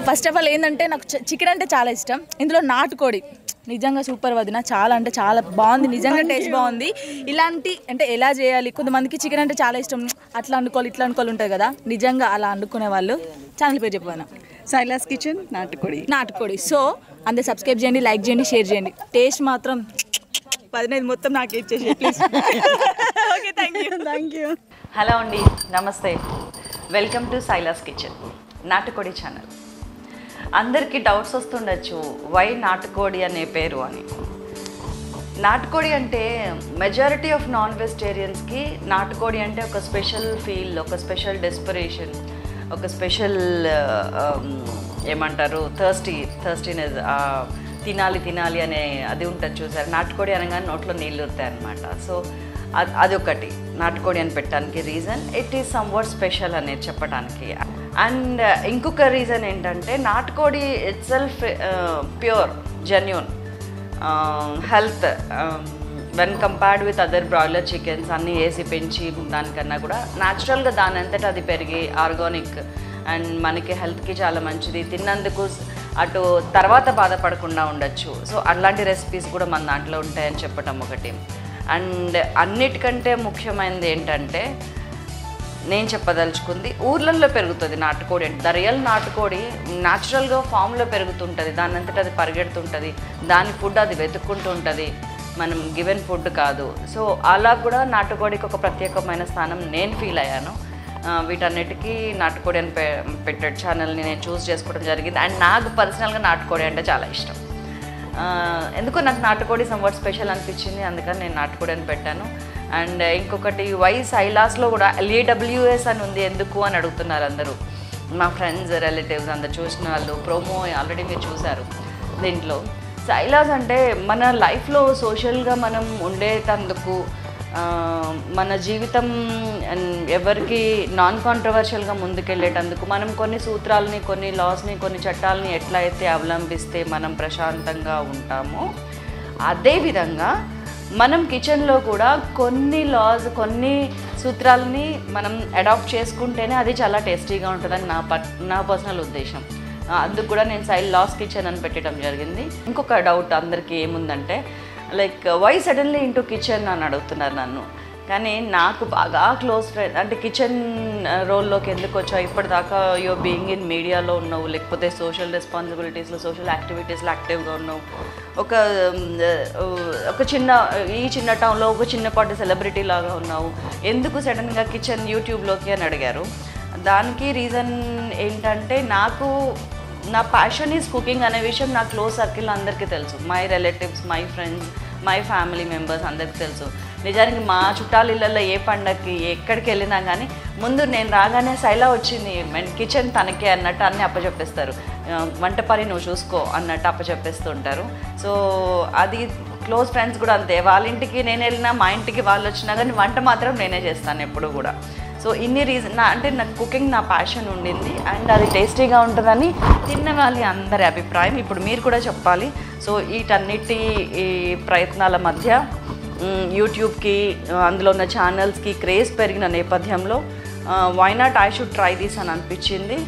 First of all ఏంటంటే నాకు chicken అంటే చాలా ఇష్టం. ఇందులో నాటుకోడి నిజంగా సూపర్ వదిన, చాలా అంటే చాలా బాగుంది, నిజంగా టేస్ట్ బాగుంది. ఇలాంటి అంటే ఎలా చేయాలి, కొంతమందికి చికెన్ అంటే చాలా ఇష్టం, అట్లా అనుకోవాలి ఇట్లా అనుకోవాలి ఉంటుంది కదా, నిజంగా అలా అనుకునే వాళ్ళు ఛానల్ పేరు చెప్పాను, సైలాస్ కిచెన్ నాటుకోడి. సో అందరు సబ్స్క్రైబ్ చేయండి, లైక్ చేయండి, షేర్ చేయండి. టేస్ట్ మాత్రం 15 మొత్తం నాకు ఇచ్చేసి please. Okay, thank you. Hello అండి, నమస్తే, వెల్కమ్ టు సైలాస్ కిచెన్ నాటుకోడి ఛానల్. అందరికీ డౌట్స్ వస్తుండొచ్చు, వై నాటుకోడి అనే పేరు అని. నాటుకోడి అంటే మెజారిటీ ఆఫ్ నాన్ వెజిటేరియన్స్కి నాటుకోడి అంటే ఒక స్పెషల్ ఫీల్, ఒక స్పెషల్ డెస్పరేషన్, ఒక స్పెషల్ ఏమంటారు థర్స్టీనెస్, తినాలి అనే అది ఉంటుంది చూసారు. నాటుకోడి అనగానే నోట్లో నీళ్ళు వస్తాయి అన్నమాట. సో అదొకటి నాటుకోడి అని పెట్టడానికి reason, it is somewhat special అనేది చెప్పడానికి. అండ్ ఇంకొక రీజన్ ఏంటంటే నాటుకోడి it self pure, genuine, health when compared with other broiler chickens అన్నీ వేసి పెంచి దానికన్నా కూడా న్యాచురల్గా దాని అంతటా అది పెరిగి ఆర్గానిక్ అండ్ మనకి హెల్త్కి చాలా మంచిది. తిన్నందుకు అటు తర్వాత బాధపడకుండా ఉండొచ్చు. సో అలాంటి రెసిపీస్ కూడా మన దాంట్లో ఉంటాయని చెప్పటం ఒకటి. అండ్ అన్నిటికంటే ముఖ్యమైనది ఏంటంటే నేను చెప్పదలుచుకుంది, ఊర్లలో పెరుగుతుంది నాటుకోడి అంటే. ద రియల్ నాటుకోడి న్యాచురల్గా ఫామ్లో పెరుగుతుంటుంది, దాని అంతటా అది పరిగెడుతుంటుంది, దాని ఫుడ్ అది వెతుక్కుంటూ ఉంటుంది, మనం గివెన్ ఫుడ్ కాదు. సో అలా కూడా నాటుకోడికి ఒక ప్రత్యేకమైన స్థానం నేను ఫీల్ అయ్యాను. వీటన్నిటికీ నాటుకోడి అని పెట్టే ఛానల్ని నేను చూస్ చేసుకోవడం జరిగింది. అండ్ నాకు పర్సనల్గా నాటుకోడి అంటే చాలా ఇష్టం. ఎందుకో నాకు నాటుకోడి సమ్వాట్ స్పెషల్ అనిపించింది, అందుకని నేను నాటుకోడి అని పెట్టాను. అండ్ ఇంకొకటి, వై సైలాస్లో కూడా LAWS అని ఉంది ఎందుకు అని అడుగుతున్నారు అందరూ. మా ఫ్రెండ్స్, రిలేటివ్స్ అందరు చూసిన వాళ్ళు, ప్రోమో ఆల్రెడీ మీరు చూశారు. దీంట్లో సైలాస్ అంటే మన లైఫ్లో సోషల్గా మనం ఉండేటందుకు, మన జీవితం ఎవరికి నాన్ కాంట్రవర్షియల్గా ముందుకెళ్ళేటందుకు మనం కొన్ని సూత్రాలని, కొన్ని లాస్ని, కొన్ని చట్టాలని ఎట్లా అయితే అవలంబిస్తే మనం ప్రశాంతంగా ఉంటామో, అదేవిధంగా మనం కిచెన్లో కూడా కొన్ని లాస్, కొన్ని సూత్రాలని మనం అడాప్ట్ చేసుకుంటేనే అది చాలా టేస్టీగా ఉంటుందని నా పర్సనల్ ఉద్దేశం. అందుకు కూడా నేను సైలాస్ కిచెన్ అని పెట్టడం జరిగింది. ఇంకొక డౌట్ అందరికీ ఏముందంటే, like why suddenly into kitchen అని అడుగుతున్నారు నన్ను. కానీ నాకు బాగా క్లోజ్ ఫ్రెండ్ అంటే కిచెన్ రోల్లోకి ఎందుకు వచ్చావు, ఇప్పటిదాకా యువర్ బీయింగ్ ఇన్ మీడియాలో ఉన్నావు, లేకపోతే సోషల్ రెస్పాన్సిబిలిటీస్లో, సోషల్ యాక్టివిటీస్లో యాక్టివ్గా ఉన్నావు, ఒక చిన్న టౌన్లో ఒక చిన్నపాటి సెలబ్రిటీ లాగా ఉన్నావు, ఎందుకు సడన్గా కిచెన్ యూట్యూబ్లోకి అని అడిగారు. దానికి రీజన్ ఏంటంటే, నా ప్యాషన్ ఈజ్ కుకింగ్ అనే విషయం నా క్లోజ్ సర్కిల్ అందరికీ తెలుసు. My relatives, my friends, my family members అందరికీ తెలుసు. నిజానికి మా చుట్టాల ఇళ్ళల్లో ఏ పండగకి ఎక్కడికి వెళ్ళినా కానీ ముందు నేను రాగానే సైలా వచ్చింది, కిచెన్ తనకే అన్నట్టు అన్నీ అప్పచెప్పేస్తారు. వంట పని నువ్వు చూసుకో అన్నట్టు అప్పచెప్పేస్తూ ఉంటారు. సో అది క్లోజ్ ఫ్రెండ్స్ కూడా అంతే. వాళ్ళ ఇంటికి నేను వెళ్ళినా, మా ఇంటికి వాళ్ళు వచ్చినా కానీ వంట మాత్రం నేనే చేస్తాను ఎప్పుడు కూడా. సో ఇన్ని రీజన్ అంటే నాకు కుకింగ్ నా ప్యాషన్ ఉండింది, అండ్ అది టేస్టీగా ఉంటుందని తిన్న వాళ్ళ అందరి అభిప్రాయం. ఇప్పుడు మీరు కూడా చెప్పాలి. సో వీటన్నిటి ఈ ప్రయత్నాల మధ్య యూట్యూబ్కి, అందులో ఉన్న ఛానల్స్కి క్రేజ్ పెరిగిన నేపథ్యంలో why not I should try this అని అనిపించింది.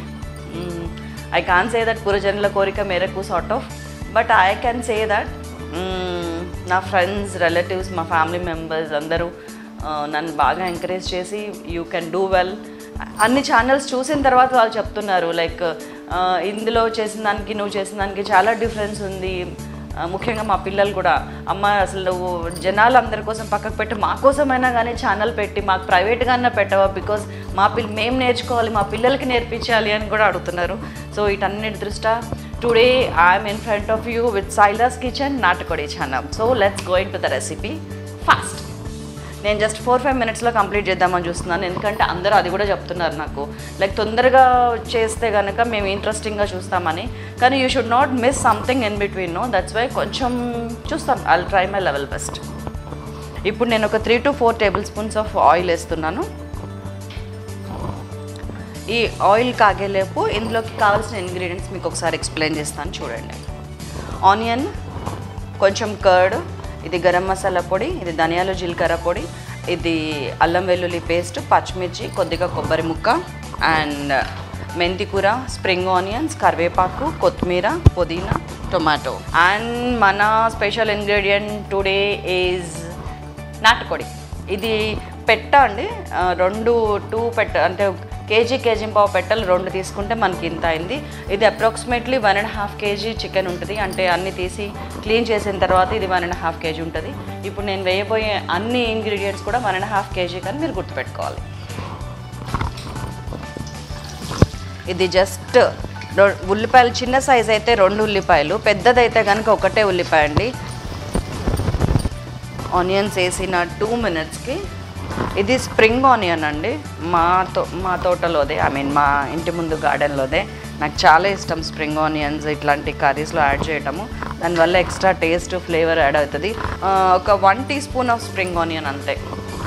ఐ కాన్ సే దట్ పురజనుల కోరిక మేరకు sort of, but I can say that నా ఫ్రెండ్స్, రిలేటివ్స్, మా ఫ్యామిలీ మెంబర్స్ అందరూ నన్ను బాగా ఎంకరేజ్ చేసి యూ కెన్ డూ వెల్. అన్ని ఛానల్స్ చూసిన తర్వాత వాళ్ళు చెప్తున్నారు, లైక్ ఇందులో చేసిన దానికి నువ్వు చేసిన దానికి చాలా డిఫరెన్స్ ఉంది. ముఖ్యంగా మా పిల్లలు కూడా, అమ్మ అసలు జనాలు అందరి కోసం పక్కకు పెట్టి మా కోసమైనా కానీ ఛానల్ పెట్టి మాకు ప్రైవేట్గానే పెట్టవా, బికాజ్ మేము నేర్చుకోవాలి, మా పిల్లలకి నేర్పించాలి అని కూడా అడుగుతున్నారు. సో వీటన్నిటి దృష్ట్యా today I'm in front of you with Sailas kitchen నాటుకోడి channel. So let's go into the recipe fast. నేను జస్ట్ 4-5 మినిట్స్లో కంప్లీట్ చేద్దామని చూస్తున్నాను, ఎందుకంటే అందరూ అది కూడా చెప్తున్నారు నాకు, లైక్ తొందరగా చేస్తే కనుక మేము ఇంట్రెస్టింగ్గా చూస్తామని. కానీ you should not miss something in between, no, that's why కొంచెం చూస్తాం. I will try my level best. ఇప్పుడు నేను ఒక 3 to 4 tablespoons of oil వేస్తున్నాను. ఈ ఆయిల్ కాగేలేపు ఇందులోకి కావాల్సిన ఇంగ్రీడియంట్స్ మీకు ఒకసారి ఎక్స్ప్లెయిన్ చేస్తాను చూడండి. ఆనియన్, కొంచెం కర్డ్, ఇది గరం మసాలా పొడి, ఇది ధనియాలు జీలకర్ర పొడి, ఇది అల్లం వెల్లుల్లి పేస్ట్, పచ్చిమిర్చి, కొద్దిగా కొబ్బరి ముక్క, అండ్ మెంతి కూర, స్ప్రింగ్ ఆనియన్స్, కరివేపాకు, కొత్తిమీర, పుదీనా, టొమాటో. అండ్ మన స్పెషల్ ఇంగ్రీడియంట్ టుడే ఈజ్ నాటుకోడి. ఇది పెట్ట అండి, 2 పెట్ట అంటే కేజీ పావు పెట్టలు 2 తీసుకుంటే మనకి ఇంత అయింది. ఇది అప్రాక్సిమేట్లీ 1.5 kg చికెన్ ఉంటుంది. అంటే అన్నీ తీసి క్లీన్ చేసిన తర్వాత ఇది 1.5 kg ఉంటుంది. ఇప్పుడు నేను వేయబోయే అన్ని ఇంగ్రీడియంట్స్ కూడా 1.5 kg కానీ మీరు గుర్తుపెట్టుకోవాలి. ఇది జస్ట్ ఉల్లిపాయలు, చిన్న సైజ్ అయితే 2 ఉల్లిపాయలు, పెద్దదైతే కనుక 1 ఉల్లిపాయ అండి. ఆనియన్స్ వేసిన 2 minutesకి. ఇది స్ప్రింగ్ ఆనియన్ అండి, మా తోటలోదే, మా ఇంటి ముందు గార్డెన్లోదే. నాకు చాలా ఇష్టం స్ప్రింగ్ ఆనియన్స్ ఇట్లాంటి కర్రీస్లో యాడ్ చేయటము. దానివల్ల ఎక్స్ట్రా టేస్ట్, ఫ్లేవర్ యాడ్ అవుతుంది. ఒక 1 teaspoon ఆఫ్ స్ప్రింగ్ ఆనియన్ అంతే.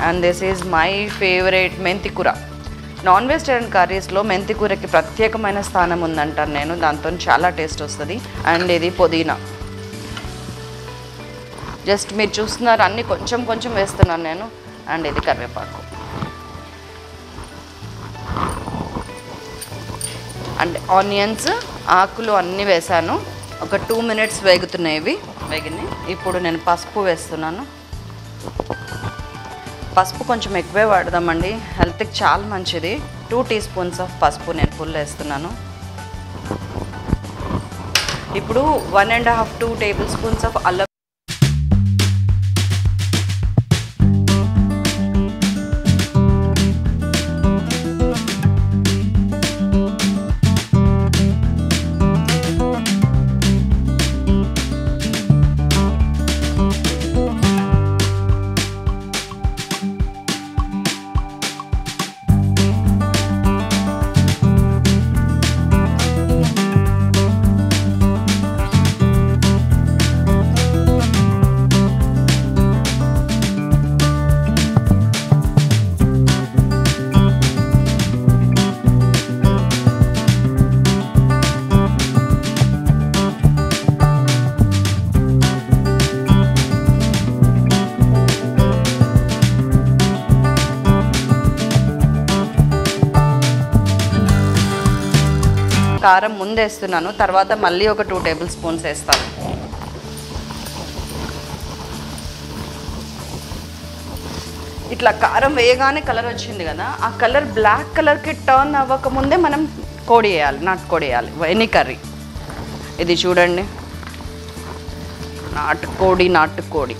And this is my favourite మెంతి కూర. నాన్ వెజిటేరియన్ కర్రీస్లో మెంతి కూరకి ప్రత్యేకమైన స్థానం ఉందంటాను నేను. దాంతో చాలా టేస్ట్ వస్తుంది. అండ్ ఇది పుదీనా, జస్ట్ మీరు చూస్తున్నారు అన్నీ కొంచెం వేస్తున్నాను నేను. అండ్ ఇది కరివేపాకు. అండ్ ఆనియన్స్, ఆకులు అన్నీ వేసాను. ఒక 2 minutes వేగుతున్నాయి. వేగినాయి. ఇప్పుడు నేను పసుపు వేస్తున్నాను. పసుపు కొంచెం ఎక్కువే వాడదామండి, హెల్త్కి చాలా మంచిది. 2 teaspoons ఆఫ్ పసుపు నేను ఫుల్ వేస్తున్నాను. ఇప్పుడు 1.5-2 tablespoons ఆఫ్ అల్లం. కారం ముందు వేస్తున్నాను, తర్వాత మళ్ళీ ఒక 2 tablespoons వేస్తాను. ఇట్లా కారం వేయగానే కలర్ వచ్చింది కదా, ఆ కలర్ బ్లాక్ కలర్కి టర్న్ అవ్వకముందే మనం కోడి వేయాలి, నాటుకోడి వేయాలి ఎనీ కర్రీ. ఇది చూడండి, నాటుకోడి.